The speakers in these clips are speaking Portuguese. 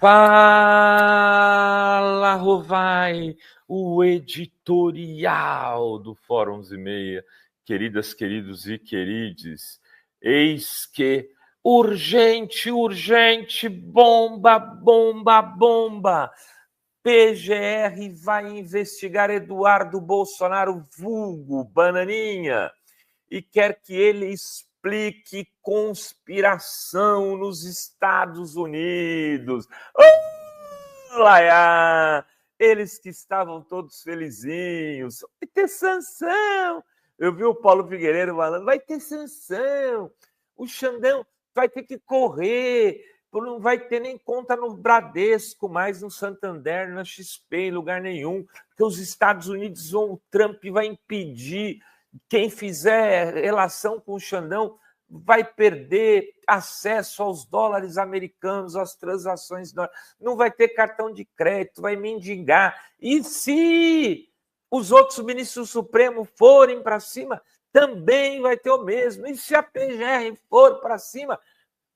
Fala, Rovai, o editorial do Fórum 11:30. Queridas, queridos e querides, eis que urgente, bomba, bomba, bomba. PGR vai investigar Eduardo Bolsonaro, vulgo Bananinha, e quer que ele explique conspiração nos Estados Unidos. Olá, eles que estavam todos felizinhos. Vai ter sanção. Eu vi o Paulo Figueiredo falando, vai ter sanção. O Xandão vai ter que correr. Não vai ter nem conta no Bradesco, mais no Santander, na XP, em lugar nenhum. Porque os Estados Unidos o Trump vai impedir. Quem fizer relação com o Xandão vai perder acesso aos dólares americanos, às transações, não vai ter cartão de crédito, vai mendigar. E se os outros ministros do Supremo forem para cima, também vai ter o mesmo. E se a PGR for para cima,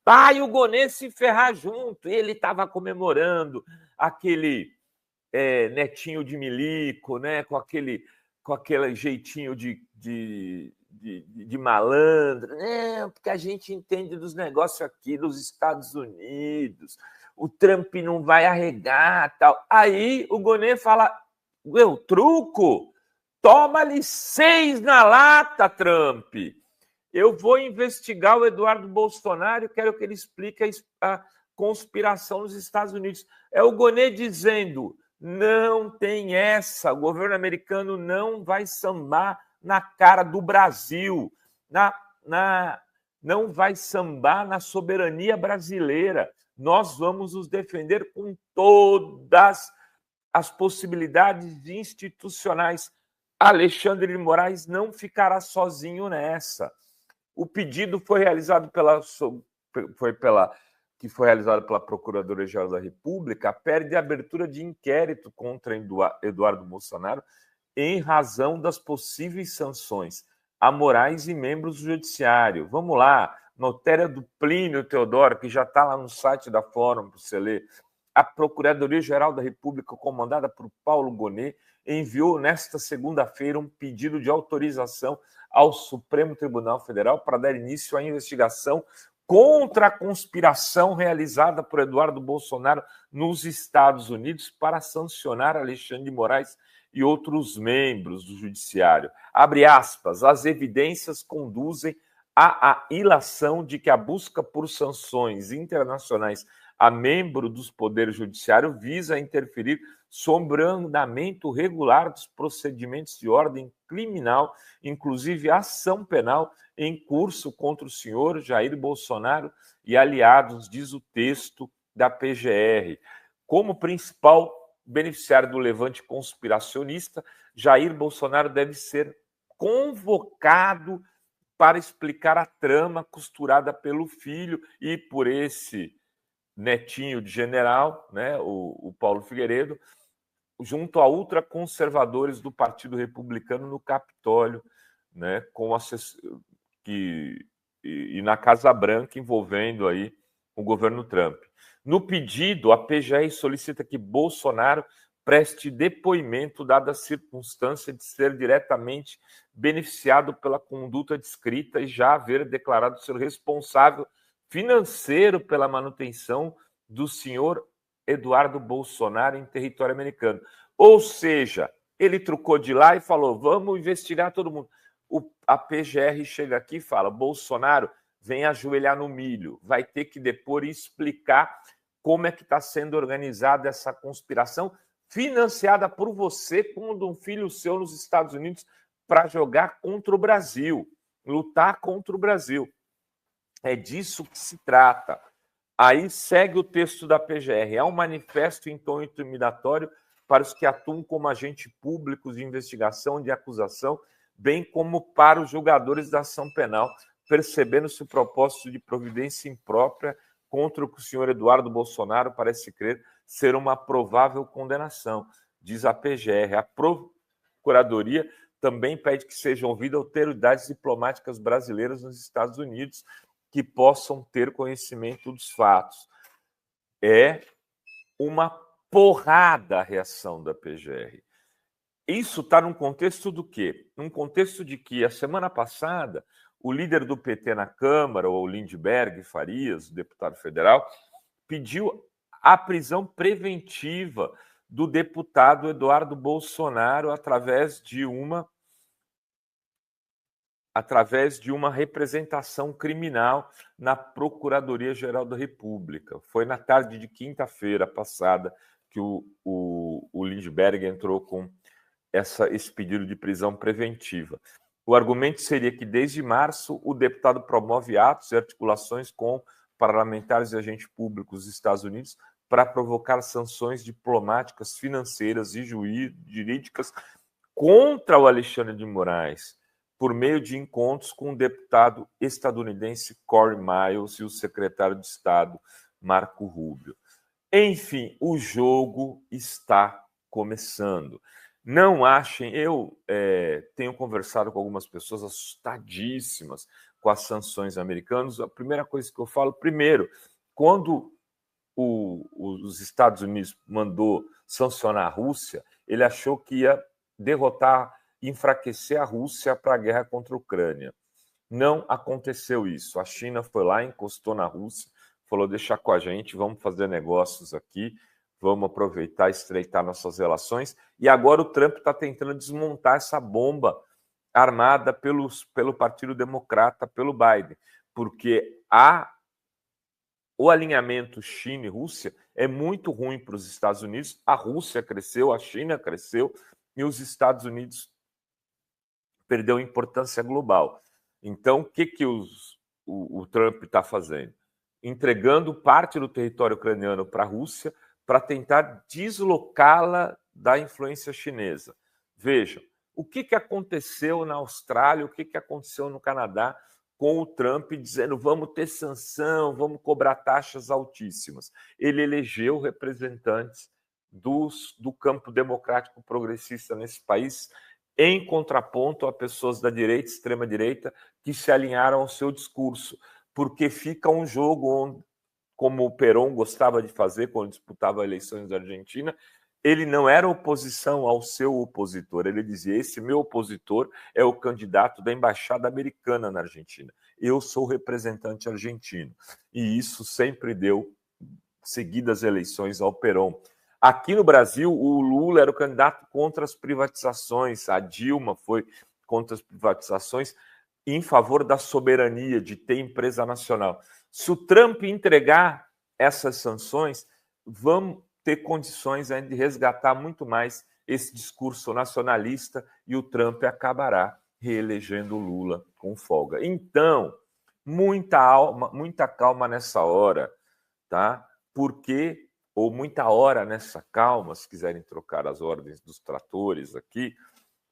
vai o Gonê se ferrar junto. Ele estava comemorando aquele netinho de milico, né? com aquele jeitinho de malandro, né? Porque a gente entende dos negócios aqui dos Estados Unidos, o Trump não vai arregar, tal. Aí o Gonê fala, meu truco, toma-lhe 6 na lata, Trump. Eu vou investigar o Eduardo Bolsonaro, quero que ele explique a conspiração nos Estados Unidos. É o Gonê dizendo, não tem essa, o governo americano não vai sambar na cara do Brasil, não vai sambar na soberania brasileira. Nós vamos nos defender com todas as possibilidades institucionais. Alexandre de Moraes não ficará sozinho nessa. O pedido foi realizado pela Procuradoria-Geral da República, pede abertura de inquérito contra Eduardo Bolsonaro em razão das possíveis sanções a Moraes e membros do Judiciário. Vamos lá, matéria do Plínio Teodoro, que já está lá no site da Fórum para você ler. A Procuradoria-Geral da República, comandada por Paulo Gonê, enviou nesta segunda-feira um pedido de autorização ao Supremo Tribunal Federal para dar início à investigação contra a conspiração realizada por Eduardo Bolsonaro nos Estados Unidos para sancionar Alexandre de Moraes e outros membros do Judiciário. Abre aspas, as evidências conduzem à ilação de que a busca por sanções internacionais a membro dos poderes judiciários visa interferir sobre o andamento regular dos procedimentos de ordem criminal, inclusive ação penal em curso contra o senhor Jair Bolsonaro e aliados, diz o texto da PGR. Como principal beneficiário do levante conspiracionista, Jair Bolsonaro deve ser convocado para explicar a trama costurada pelo filho e por esse netinho de general, né, o Paulo Figueiredo, junto a ultraconservadores do Partido Republicano no Capitólio, né, e na Casa Branca, envolvendo aí o governo Trump. No pedido, a PGR solicita que Bolsonaro preste depoimento, dada a circunstância de ser diretamente beneficiado pela conduta descrita e já haver declarado ser responsável financeiro pela manutenção do senhor Eduardo Bolsonaro em território americano. Ou seja, ele trucou de lá e falou, vamos investigar todo mundo. A PGR chega aqui e fala, Bolsonaro vem ajoelhar no milho, vai ter que depor e explicar como é que está sendo organizada essa conspiração financiada por você com um filho seu nos Estados Unidos para jogar contra o Brasil, lutar contra o Brasil. É disso que se trata. Aí segue o texto da PGR. É um manifesto em tom intimidatório para os que atuam como agentes públicos de investigação, de acusação, bem como para os julgadores da ação penal, percebendo-se o propósito de providência imprópria contra o que o senhor Eduardo Bolsonaro parece crer ser uma provável condenação, diz a PGR. A Procuradoria também pede que sejam ouvidas autoridades diplomáticas brasileiras nos Estados Unidos que possam ter conhecimento dos fatos. É uma porrada a reação da PGR. Isso está num contexto do quê? Num contexto de que a semana passada o líder do PT na Câmara, o Lindbergh Farias, deputado federal, pediu a prisão preventiva do deputado Eduardo Bolsonaro através de uma representação criminal na Procuradoria-Geral da República. Foi na tarde de quinta-feira passada que o Lindbergh entrou com esse pedido de prisão preventiva. O argumento seria que, desde março, o deputado promove atos e articulações com parlamentares e agentes públicos dos Estados Unidos para provocar sanções diplomáticas, financeiras e jurídicas contra o Alexandre de Moraes, por meio de encontros com o deputado estadunidense Corey Miles e o secretário de Estado Marco Rubio. Enfim, o jogo está começando. Não achem, eu tenho conversado com algumas pessoas assustadíssimas com as sanções americanas. A primeira coisa que eu falo, primeiro, quando os Estados Unidos mandou sancionar a Rússia, ele achou que ia derrotar, enfraquecer a Rússia para a guerra contra a Ucrânia. Não aconteceu isso. A China foi lá, encostou na Rússia, falou, deixa com a gente, vamos fazer negócios aqui, vamos aproveitar e estreitar nossas relações. E agora o Trump está tentando desmontar essa bomba armada pelo Partido Democrata, pelo Biden, porque o alinhamento China e Rússia é muito ruim para os Estados Unidos. A Rússia cresceu, a China cresceu e os Estados Unidos perdeu importância global. Então, o que o Trump está fazendo? Entregando parte do território ucraniano para a Rússia para tentar deslocá-la da influência chinesa. Vejam, o que aconteceu na Austrália, o que aconteceu no Canadá com o Trump dizendo vamos ter sanção, vamos cobrar taxas altíssimas. Ele elegeu representantes do campo democrático progressista nesse país, em contraponto a pessoas da direita, extrema-direita, que se alinharam ao seu discurso, porque fica um jogo onde, como o Perón gostava de fazer quando disputava eleições da Argentina, ele não era oposição ao seu opositor, ele dizia, esse meu opositor é o candidato da embaixada americana na Argentina, eu sou o representante argentino, e isso sempre deu seguidas eleições ao Perón. Aqui no Brasil, o Lula era o candidato contra as privatizações, a Dilma foi contra as privatizações, em favor da soberania, de ter empresa nacional. Se o Trump entregar essas sanções, vamos ter condições de resgatar muito mais esse discurso nacionalista e o Trump acabará reelegendo o Lula com folga. Então, muita calma nessa hora, tá? Porque, ou muita hora nessa calma, se quiserem trocar as ordens dos tratores aqui,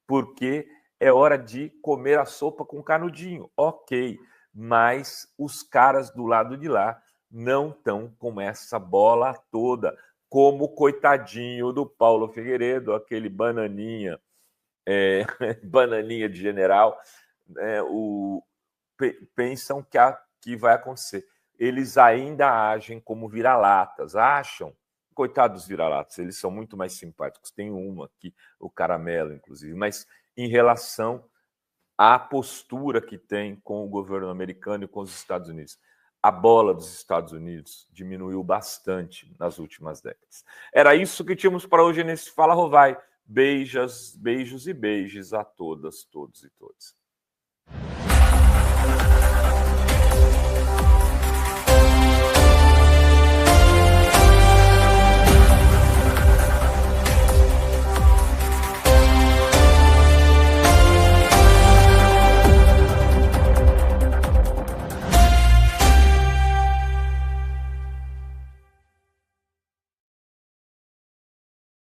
porque é hora de comer a sopa com canudinho, ok, mas os caras do lado de lá não estão com essa bola toda, como o coitadinho do Paulo Figueiredo, aquele bananinha, bananinha de general, pensam que vai acontecer. Eles ainda agem como vira-latas, acham, coitados dos vira-latas, eles são muito mais simpáticos, tem uma aqui, o Caramelo, inclusive, mas em relação à postura que tem com o governo americano e com os Estados Unidos. A bola dos Estados Unidos diminuiu bastante nas últimas décadas. Era isso que tínhamos para hoje nesse Fala Rovai. Beijos e beijos a todas, todos e todas.